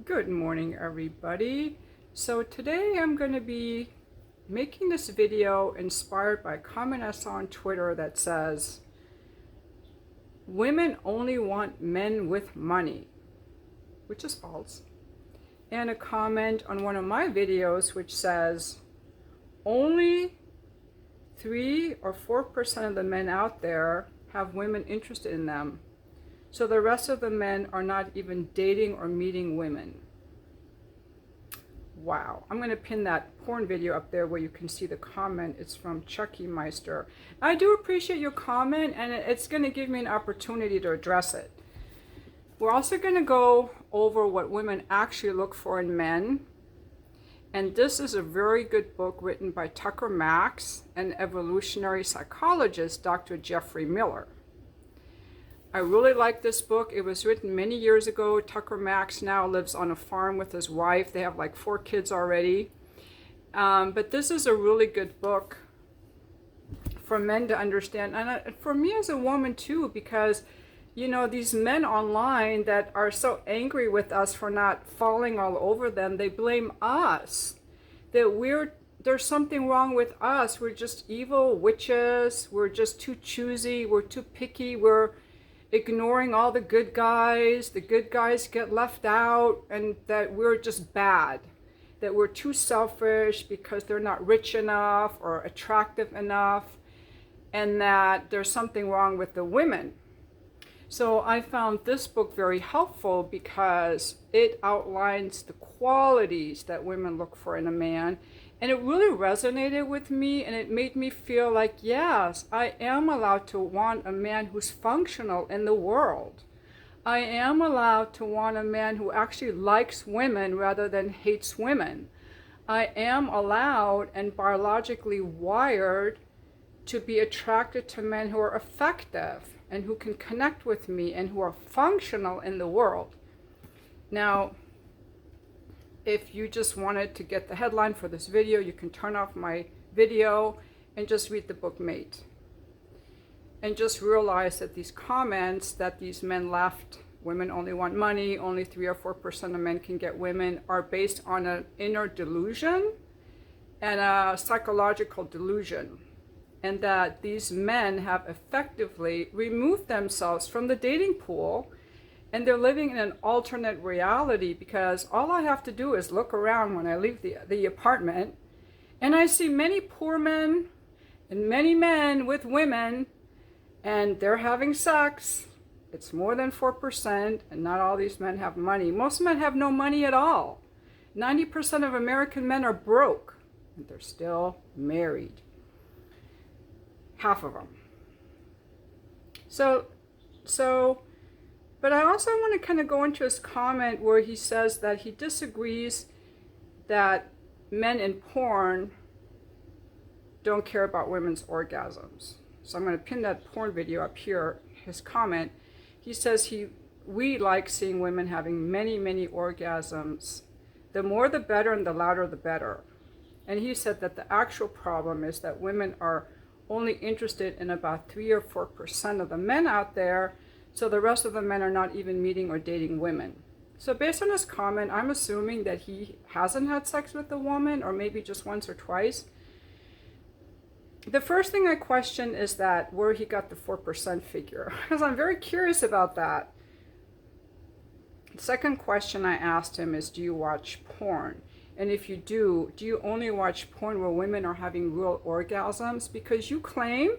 Good morning, everybody. So today I'm going to be making this video inspired by a comment I saw on Twitter that says, women only want men with money, which is false. And a comment on one of my videos which says, only 3 or 4% of the men out there have women interested in them. So the rest of the men are not even dating or meeting women. Wow. I'm going to pin that porn video up there where you can see the comment. It's from Chucky Meister. I do appreciate your comment, and it's going to give me an opportunity to address it. We're also going to go over what women actually look for in men. And this is a very good book written by Tucker Max and evolutionary psychologist Dr. Jeffrey Miller. I really like this book. It was written many years ago. Tucker Max now lives on a farm with his wife. They have like 4 kids already. But this is a really good book for men to understand. And for me as a woman too, because, you know, these men online that are so angry with us for not falling all over them, they blame us. That there's something wrong with us. We're just evil witches. We're just too choosy. We're too picky. We're ignoring all the good guys get left out, and that we're just bad, that we're too selfish because they're not rich enough or attractive enough, and that there's something wrong with the women. So I found this book very helpful because it outlines the qualities that women look for in a man. And it really resonated with me, and it made me feel like, yes, I am allowed to want a man who's functional in the world. I am allowed to want a man who actually likes women rather than hates women. I am allowed and biologically wired to be attracted to men who are effective and who can connect with me and who are functional in the world. Now, if you just wanted to get the headline for this video, you can turn off my video and just read the book Mate. And just realize that these comments that these men left, women only want money, only 3 or 4% of men can get women, are based on an inner delusion and a psychological delusion. And that these men have effectively removed themselves from the dating pool, and they're living in an alternate reality, because all I have to do is look around when I leave the apartment, and I see many poor men and many men with women, and they're having sex. It's more than 4%, and not all these men have money. Most men have no money at all. 90% of American men are broke, and they're still married. Half of them. But I also want to kind of go into his comment where he says that he disagrees that men in porn don't care about women's orgasms. So I'm going to pin that porn video up here, his comment. He says we like seeing women having many, many orgasms. The more the better, and the louder the better. And he said that the actual problem is that women are only interested in about 3 or 4% of the men out there. So the rest of the men are not even meeting or dating women. So based on his comment, I'm assuming that he hasn't had sex with a woman, or maybe just once or twice. The first thing I question is that where he got the 4% figure, because I'm very curious about that. The second question I asked him is, do you watch porn? And if you do you only watch porn where women are having real orgasms? Because you claim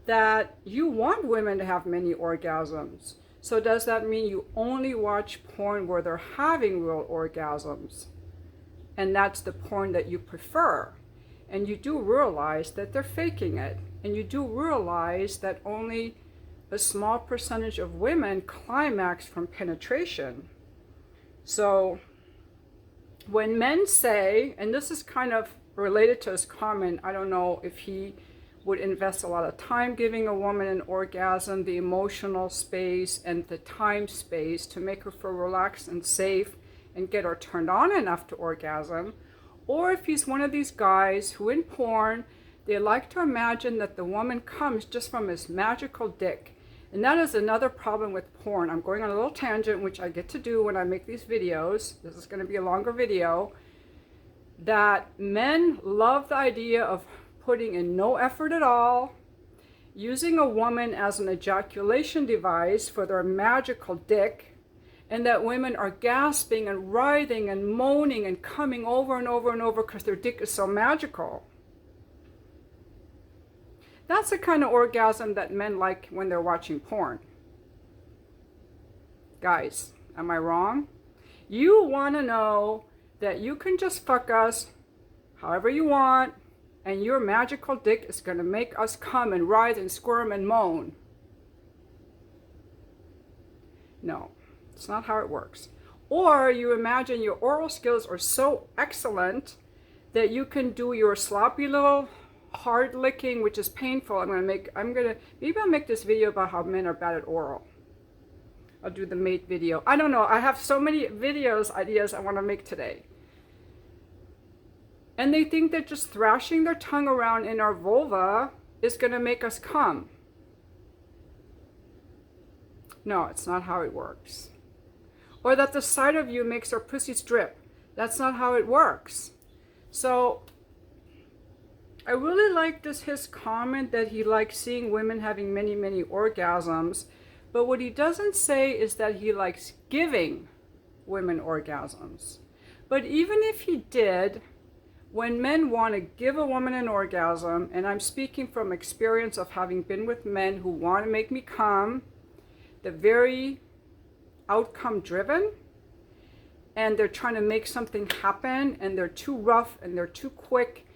that you want women to have many orgasms. So does that mean you only watch porn where they're having real orgasms? And that's the porn that you prefer. And you do realize that they're faking it. And you do realize that only a small percentage of women climax from penetration. So when men say, and this is kind of related to his comment, I don't know if he would invest a lot of time giving a woman an orgasm, the emotional space and the time space to make her feel relaxed and safe and get her turned on enough to orgasm. Or if he's one of these guys who in porn, they like to imagine that the woman comes just from his magical dick, And that is another problem with porn. I'm going on a little tangent, which I get to do when I make these videos. This is going to be a longer video. That men love the idea of putting in no effort at all, using a woman as an ejaculation device for their magical dick, and that women are gasping and writhing and moaning and coming over and over and over because their dick is so magical. That's the kind of orgasm that men like when they're watching porn. Guys, am I wrong? You want to know that you can just fuck us however you want, and your magical dick is going to make us come and writhe and squirm and moan. No, it's not how it works. Or you imagine your oral skills are so excellent that you can do your sloppy little hard licking, which is painful. Maybe I'll make this video about how men are bad at oral. I'll do the mate video. I don't know. I have so many ideas I want to make today. And they think that just thrashing their tongue around in our vulva is going to make us come. No, it's not how it works. Or that the sight of you makes our pussies drip. That's not how it works. So I really like his comment that he likes seeing women having many, many orgasms. But what he doesn't say is that he likes giving women orgasms. But even if he did, when men want to give a woman an orgasm, and I'm speaking from experience of having been with men who want to make me come, they're very outcome driven, and they're trying to make something happen, and they're too rough and they're too quick,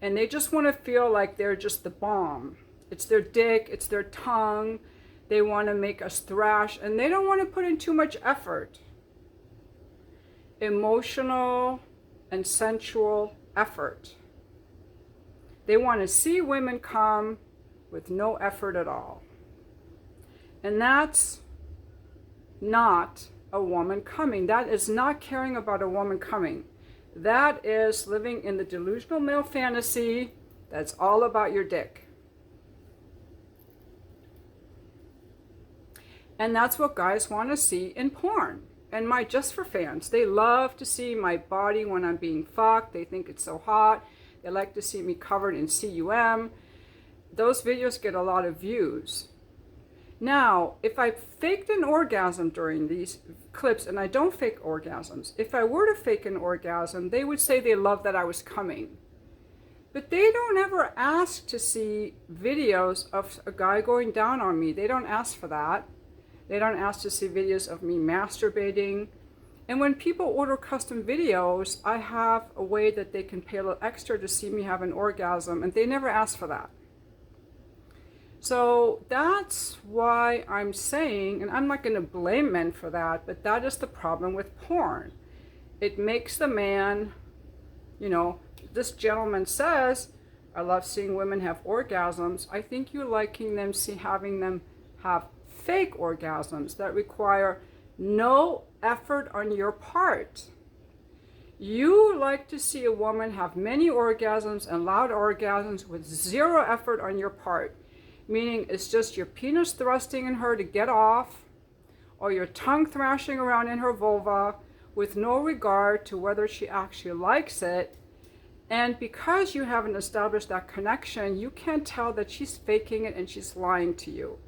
and they just want to feel like they're just the bomb. It's their dick, it's their tongue. They want to make us thrash, and they don't want to put in too much effort. Emotional and sensual effort. They want to see women come with no effort at all. And that's not a woman coming. That is not caring about a woman coming. That is living in the delusional male fantasy that's all about your dick. And that's what guys want to see in porn. And my Just for fans, they love to see my body when I'm being fucked. They think it's so hot. They like to see me covered in cum. Those videos get a lot of views. Now, if I faked an orgasm during these clips, and I don't fake orgasms, if I were to fake an orgasm, they would say they love that I was coming. But they don't ever ask to see videos of a guy going down on me. They don't ask for that. They don't ask to see videos of me masturbating. And when people order custom videos, I have a way that they can pay a little extra to see me have an orgasm, and they never ask for that. So that's why I'm saying, and I'm not going to blame men for that, but that is the problem with porn. It makes the man, this gentleman says, I love seeing women have orgasms. I think you're liking them, having them have fake orgasms that require no effort on your part. You like to see a woman have many orgasms and loud orgasms with zero effort on your part. Meaning it's just your penis thrusting in her to get off, or your tongue thrashing around in her vulva with no regard to whether she actually likes it. And because you haven't established that connection, you can't tell that she's faking it and she's lying to you.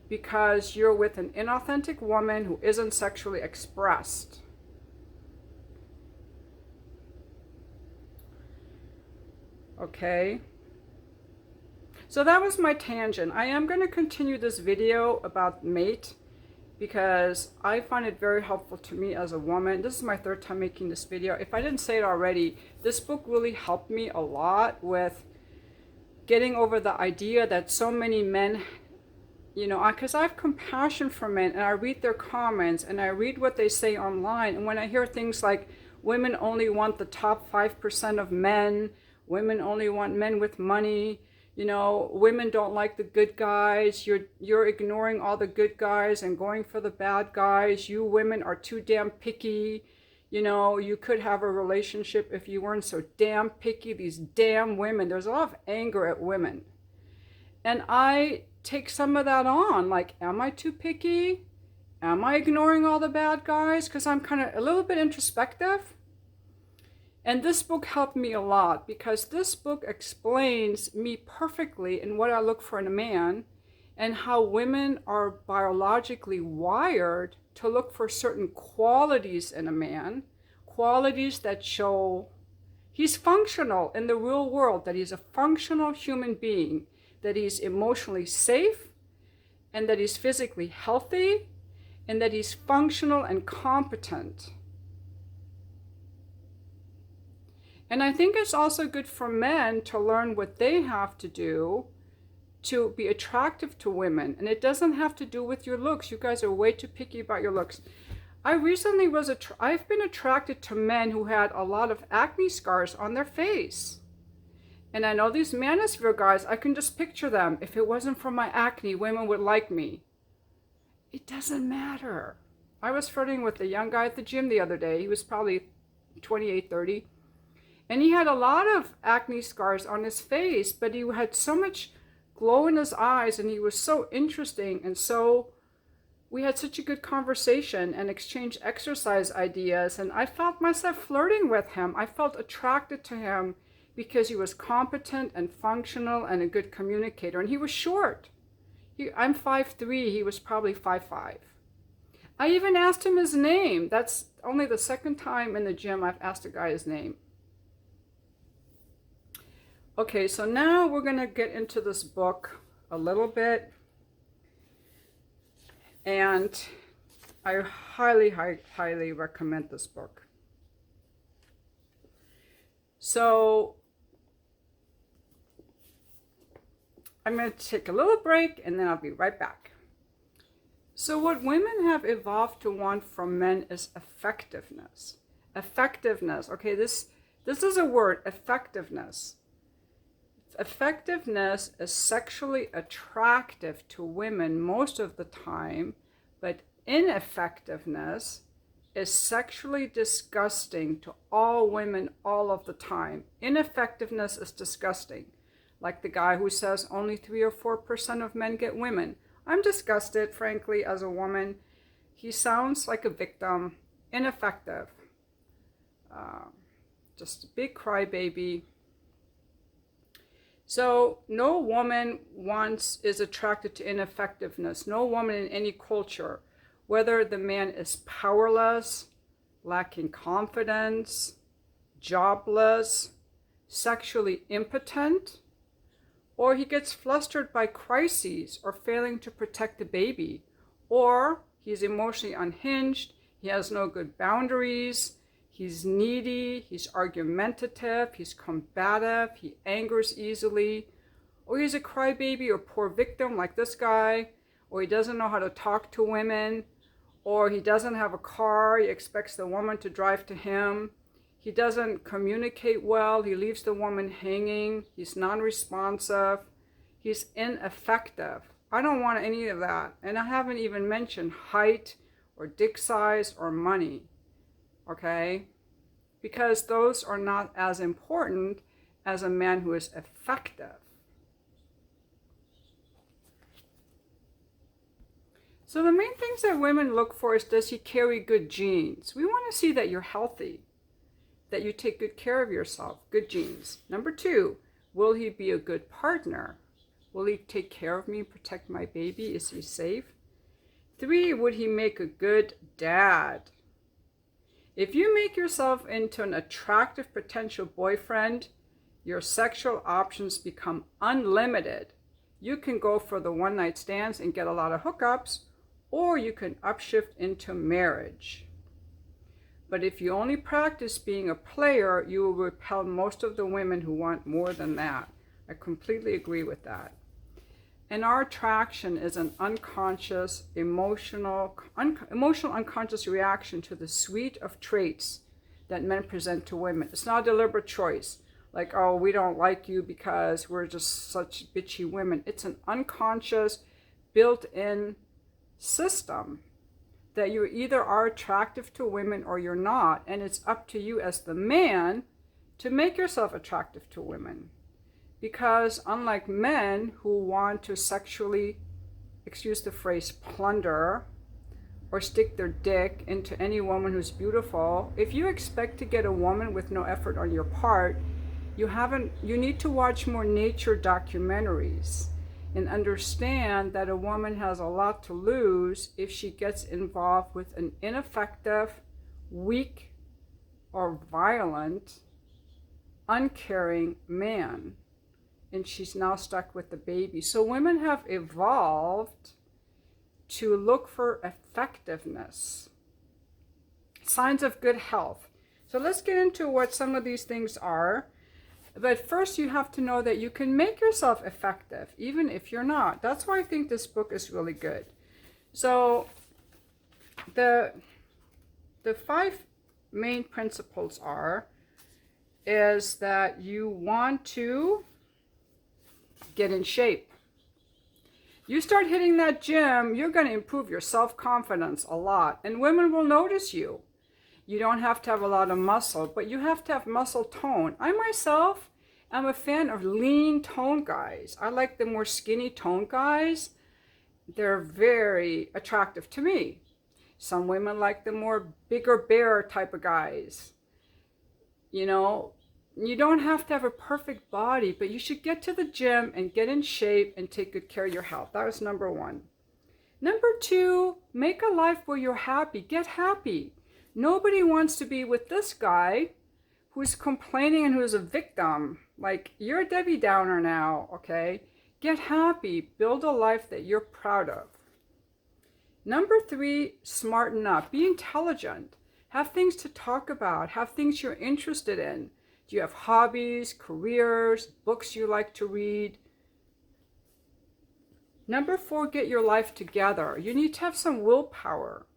Because you're with an inauthentic woman who isn't sexually expressed. Okay? So that was my tangent. I am going to continue this video about mate because I find it very helpful to me as a woman. This is my third time making this video. If I didn't say it already, this book really helped me a lot with getting over the idea that so many men, because I have compassion for men, and I read their comments and I read what they say online. And when I hear things like women only want the top 5% of men, women only want men with money, women don't like the good guys, you're ignoring all the good guys and going for the bad guys, you women are too damn picky, you could have a relationship if you weren't so damn picky, these damn women. There's a lot of anger at women. And I take some of that on. Like, am I too picky? Am I ignoring all the bad guys? Because I'm kind of a little bit introspective. And this book helped me a lot because this book explains me perfectly in what I look for in a man and how women are biologically wired to look for certain qualities in a man, qualities that show he's functional in the real world, that he's a functional human being, that he's emotionally safe, and that he's physically healthy, and that he's functional and competent. And I think it's also good for men to learn what they have to do to be attractive to women. And it doesn't have to do with your looks. You guys are way too picky about your looks. I've been attracted to men who had a lot of acne scars on their face. And I know these manosphere guys, I can just picture them. If it wasn't for my acne, women would like me. It doesn't matter. I was flirting with a young guy at the gym the other day. He was probably 28, 30. And he had a lot of acne scars on his face, but he had so much glow in his eyes, and he was so interesting, and we had such a good conversation and exchanged exercise ideas, and I felt myself flirting with him. I felt attracted to him because he was competent and functional and a good communicator, and he was short. I'm 5'3", he was probably 5'5". I even asked him his name. That's only the second time in the gym I've asked a guy his name. Okay, so now we're going to get into this book a little bit. And I highly recommend this book. So I'm going to take a little break and then I'll be right back. So what women have evolved to want from men is effectiveness. Effectiveness. Okay, this is a word, effectiveness. Effectiveness is sexually attractive to women most of the time, but ineffectiveness is sexually disgusting to all women all of the time. Ineffectiveness is disgusting. Like the guy who says only 3 or 4% of men get women. I'm disgusted, frankly, as a woman. He sounds like a victim. Ineffective. Just a big crybaby. So no woman is attracted to ineffectiveness. No woman in any culture, whether the man is powerless, lacking confidence, jobless, sexually impotent, or he gets flustered by crises or failing to protect the baby, or he's emotionally unhinged, he has no good boundaries, he's needy, he's argumentative, he's combative, he angers easily, or he's a crybaby or poor victim like this guy, or he doesn't know how to talk to women, or he doesn't have a car, he expects the woman to drive to him, he doesn't communicate well, he leaves the woman hanging, he's non-responsive, he's ineffective. I don't want any of that, and I haven't even mentioned height or dick size or money. Okay? Because those are not as important as a man who is effective. So the main things that women look for is, does he carry good genes? We want to see that you're healthy, that you take good care of yourself, good genes. Number 2, will he be a good partner? Will he take care of me, protect my baby? Is he safe? 3, would he make a good dad? If you make yourself into an attractive potential boyfriend, your sexual options become unlimited. You can go for the one-night stands and get a lot of hookups, or you can upshift into marriage. But if you only practice being a player, you will repel most of the women who want more than that. I completely agree with that. And our attraction is an unconscious, emotional unconscious reaction to the suite of traits that men present to women. It's not a deliberate choice. Like, oh, we don't like you because we're just such bitchy women. It's an unconscious, built-in system that you either are attractive to women or you're not. And it's up to you as the man to make yourself attractive to women. because unlike men who want to sexually, excuse the phrase, plunder or stick their dick into any woman who's beautiful, if you expect to get a woman with no effort on your part, you need to watch more nature documentaries and understand that a woman has a lot to lose if she gets involved with an ineffective, weak, or violent, uncaring man. And she's now stuck with the baby. So women have evolved to look for effectiveness, signs of good health. So let's get into what some of these things are. But first you have to know that you can make yourself effective, even if you're not. That's why I think this book is really good. So the 5 main principles is that you want to get in shape. You start hitting that gym, you're going to improve your self-confidence a lot, and women will notice you. You don't have to have a lot of muscle, but you have to have muscle tone. I myself am a fan of lean tone guys. I like the more skinny tone guys. They're very attractive to me. Some women like the more bigger bear type of guys. You know, you don't have to have a perfect body, but you should get to the gym and get in shape and take good care of your health. That was number 1. Number 2, make a life where you're happy. Get happy. Nobody wants to be with this guy who's complaining and who's a victim. Like, you're a Debbie Downer now, okay? Get happy. Build a life that you're proud of. Number 3, smarten up. Be intelligent. Have things to talk about. Have things you're interested in. Do you have hobbies, careers, books you like to read? Number 4, get your life together. You need to have some willpower.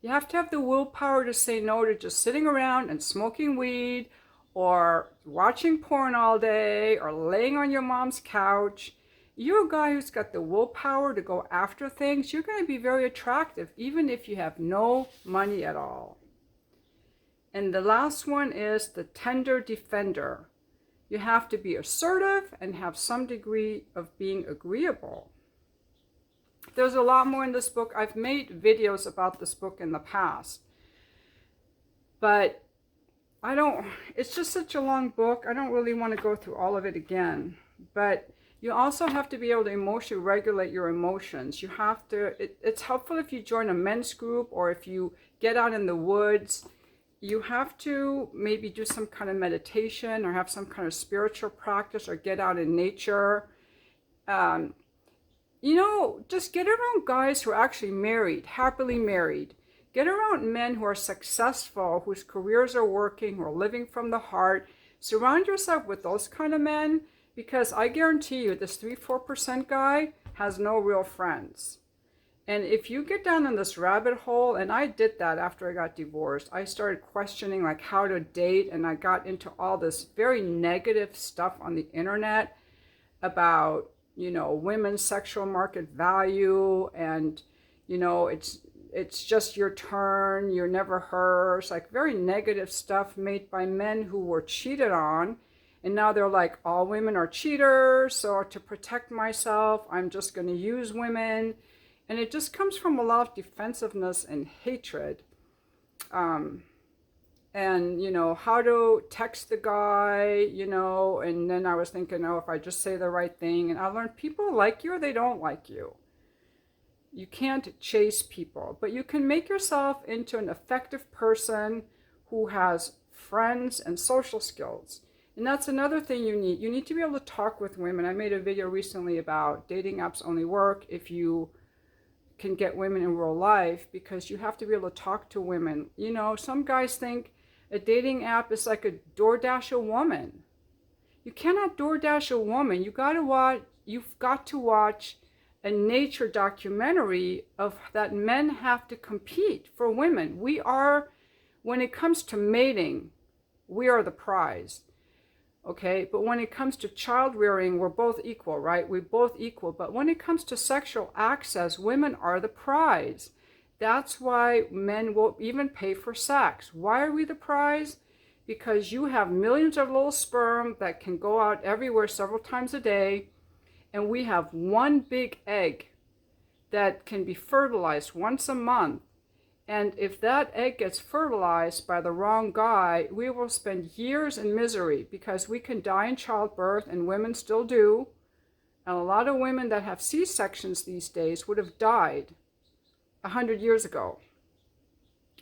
You have to have the willpower to say no to just sitting around and smoking weed or watching porn all day or laying on your mom's couch. You're a guy who's got the willpower to go after things. You're going to be very attractive, even if you have no money at all. And the last one is the tender defender. You have to be assertive and have some degree of being agreeable. There's a lot more in this book. I've made videos about this book in the past. But it's just such a long book. I don't really want to go through all of it again. But you also have to be able to emotionally regulate your emotions. You have to, it's helpful if you join a men's group or if you get out in the woods. You have to maybe do some kind of meditation or have some kind of spiritual practice or get out in nature. You know, just get around guys who are actually married, happily married. Get around men who are successful, whose careers are working, who are living from the heart. Surround yourself with those kind of men, because I guarantee you this 3-4% guy has no real friends. And if you get down in this rabbit hole, and I did that after I got divorced, I started questioning like how to date, and I got into all this very negative stuff on the internet about, you know, women's sexual market value, and, you know, it's just your turn, you're never hers, like very negative stuff made by men who were cheated on. And now they're like, all women are cheaters, so to protect myself, I'm just going to use women. And it just comes from a lot of defensiveness and hatred. And, you know, how to text the guy, you know, and then I was thinking, oh, if I just say the right thing. And I learned people like you or they don't like you. You can't chase people, but you can make yourself into an effective person who has friends and social skills. And that's another thing you need. You need to be able to talk with women. I made a video recently about dating apps only work if you can get women in real life, because you have to be able to talk to women. You know, some guys think a dating app is like a DoorDash a woman. You cannot DoorDash a woman. You've got to watch a nature documentary of that men have to compete for women. We are, when it comes to mating, we are the prize. Okay, but when it comes to child rearing, we're both equal, right? We're both equal. But when it comes to sexual access, women are the prize. That's why men will even pay for sex. Why are we the prize? because you have millions of little sperm that can go out everywhere several times a day, and we have one big egg that can be fertilized once a month. And if that egg gets fertilized by the wrong guy, we will spend years in misery, because we can die in childbirth, and women still do. And a lot of women that have C-sections these days would have died 100 years ago.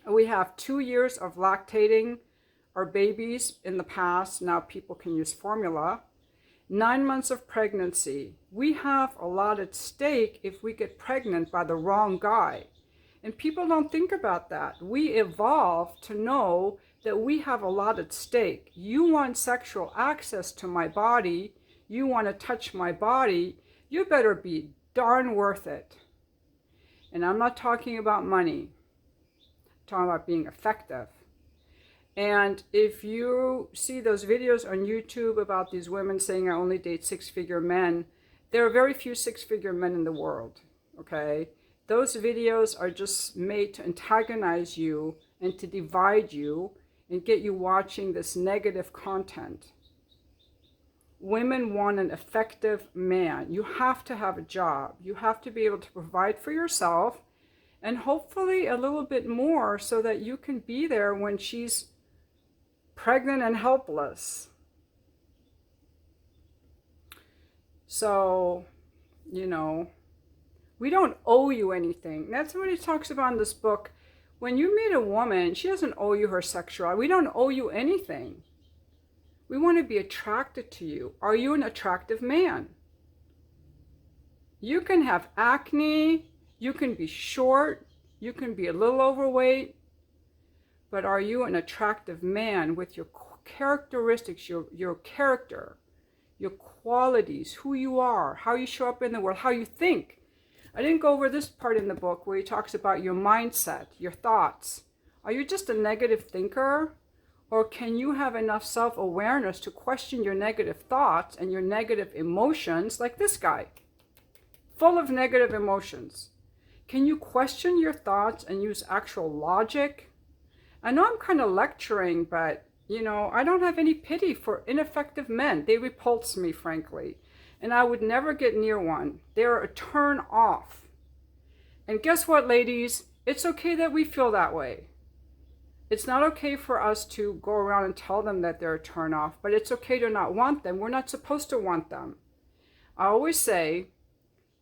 We have 2 years of lactating our babies in the past. Now people can use formula. 9 months of pregnancy. We have a lot at stake if we get pregnant by the wrong guy. And people don't think about that. We evolved to know that we have a lot at stake. You want sexual access to my body, you want to touch my body, you better be darn worth it. And I'm not talking about money. I'm talking about being effective. And if you see those videos on YouTube about these women saying I only date six-figure men, there are very few six-figure men in the world, okay? Those videos are just made to antagonize you and to divide you and get you watching this negative content. Women want an effective man. You have to have a job. You have to be able to provide for yourself, and hopefully a little bit more, so that you can be there when she's pregnant and helpless. So, you know, we don't owe you anything. That's what he talks about in this book. When you meet a woman, she doesn't owe you her sexuality. We don't owe you anything. We want to be attracted to you. Are you an attractive man? You can have acne, you can be short, you can be a little overweight, but are you an attractive man with your characteristics, your character, your qualities, who you are, how you show up in the world, how you think? I didn't go over this part in the book where he talks about your mindset, your thoughts. Are you just a negative thinker? Or can you have enough self-awareness to question your negative thoughts and your negative emotions, like this guy, full of negative emotions? Can you question your thoughts and use actual logic? I know I'm kind of lecturing, but, you know, I don't have any pity for ineffective men. They repulse me, frankly. And I would never get near one. They're a turn off. And guess what, ladies? It's okay that we feel that way. It's not okay for us to go around and tell them that they're a turn off, but it's okay to not want them. We're not supposed to want them. I always say,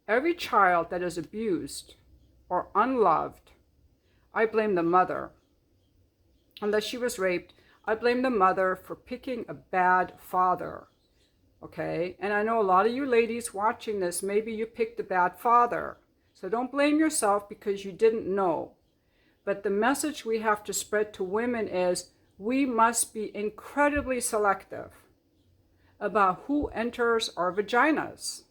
every child that is abused or unloved, I blame the mother. Unless she was raped, I blame the mother for picking a bad father. Okay? And I know a lot of you ladies watching this, maybe you picked a bad father. So don't blame yourself because you didn't know. But the message we have to spread to women is we must be incredibly selective about who enters our vaginas.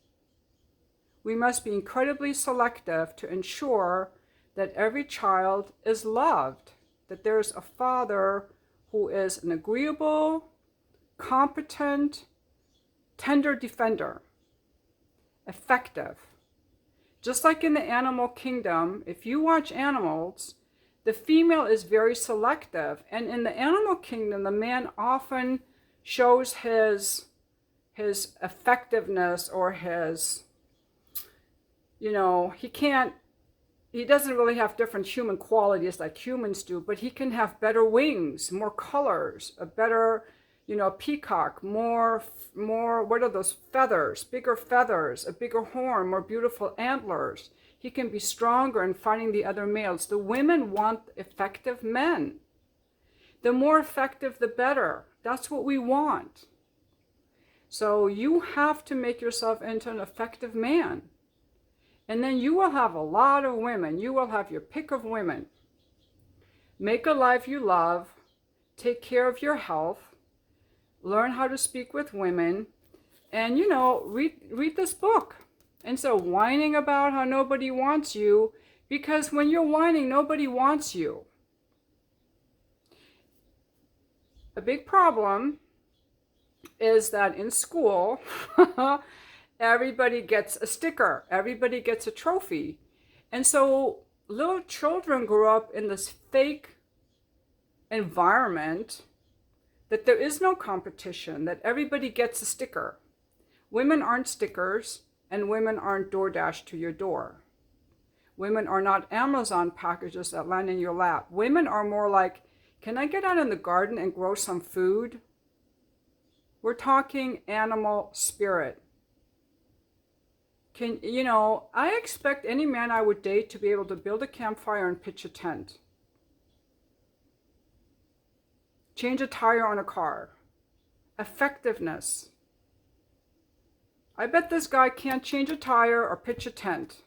We must be incredibly selective to ensure that every child is loved, that there's a father who is an agreeable, competent, tender defender, effective. Just like in the animal kingdom, if you watch animals, the female is very selective. And in the animal kingdom, the man often shows his effectiveness or his, you know, he doesn't really have different human qualities like humans do, but he can have better wings, more colors, a better, you know, peacock, more, what are those feathers, bigger feathers, a bigger horn, more beautiful antlers. He can be stronger in fighting the other males. The women want effective men. The more effective, the better. That's what we want. So you have to make yourself into an effective man. And then you will have a lot of women. You will have your pick of women. Make a life you love. Take care of your health. Learn how to speak with women. And, you know, read this book. And so whining about how nobody wants you, because when you're whining, nobody wants you. A big problem is that in school, everybody gets a sticker. Everybody gets a trophy. And so little children grow up in this fake environment that there is no competition, that everybody gets a sticker. Women aren't stickers, and women aren't DoorDash to your door. Women are not Amazon packages that land in your lap. Women are more like, can I get out in the garden and grow some food? We're talking animal spirit. I expect any man I would date to be able to build a campfire and pitch a tent. Change a tire on a car. Effectiveness. I bet this guy can't change a tire or pitch a tent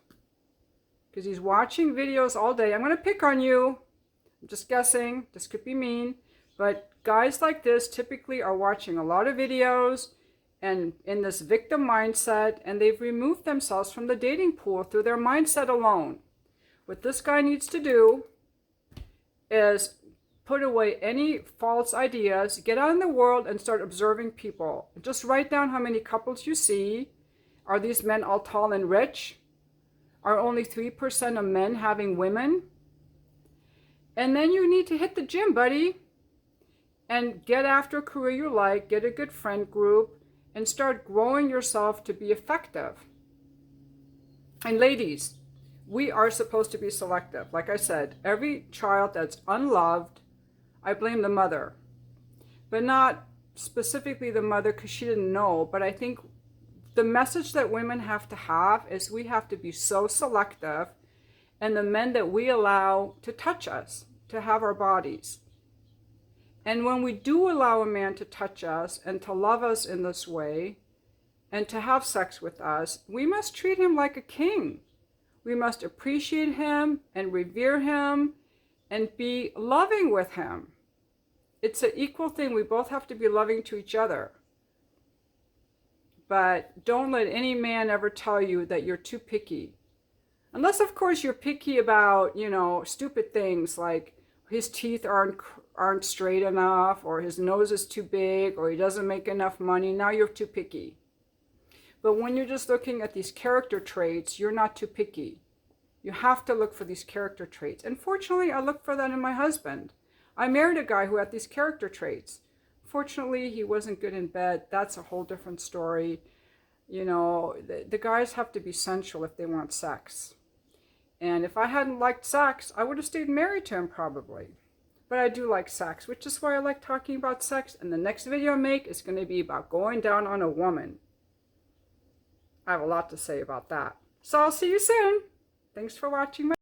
because he's watching videos all day. I'm going to pick on you. I'm just guessing. This could be mean. But guys like this typically are watching a lot of videos and in this victim mindset, and they've removed themselves from the dating pool through their mindset alone. What this guy needs to do is put away any false ideas, get out in the world and start observing people. Just write down how many couples you see. Are these men all tall and rich? Are only 3% of men having women? And then you need to hit the gym, buddy, and get after a career you like, get a good friend group, and start growing yourself to be effective. And ladies, we are supposed to be selective. Like I said, every child that's unloved, I blame the mother, but not specifically the mother because she didn't know. But I think the message that women have to have is we have to be so selective, and the men that we allow to touch us, to have our bodies. And when we do allow a man to touch us and to love us in this way and to have sex with us, we must treat him like a king. We must appreciate him and revere him and be loving with him. It's an equal thing. We both have to be loving to each other. But don't let any man ever tell you that you're too picky. Unless, of course, you're picky about, stupid things like his teeth aren't straight enough, or his nose is too big, or he doesn't make enough money. Now you're too picky. But when you're just looking at these character traits, you're not too picky. You have to look for these character traits. And fortunately, I look for that in my husband. I married a guy who had these character traits. Fortunately, he wasn't good in bed. That's a whole different story. The guys have to be sensual if they want sex. And if I hadn't liked sex, I would have stayed married to him probably. But I do like sex, which is why I like talking about sex. And the next video I make is going to be about going down on a woman. I have a lot to say about that. So I'll see you soon. Thanks for watching.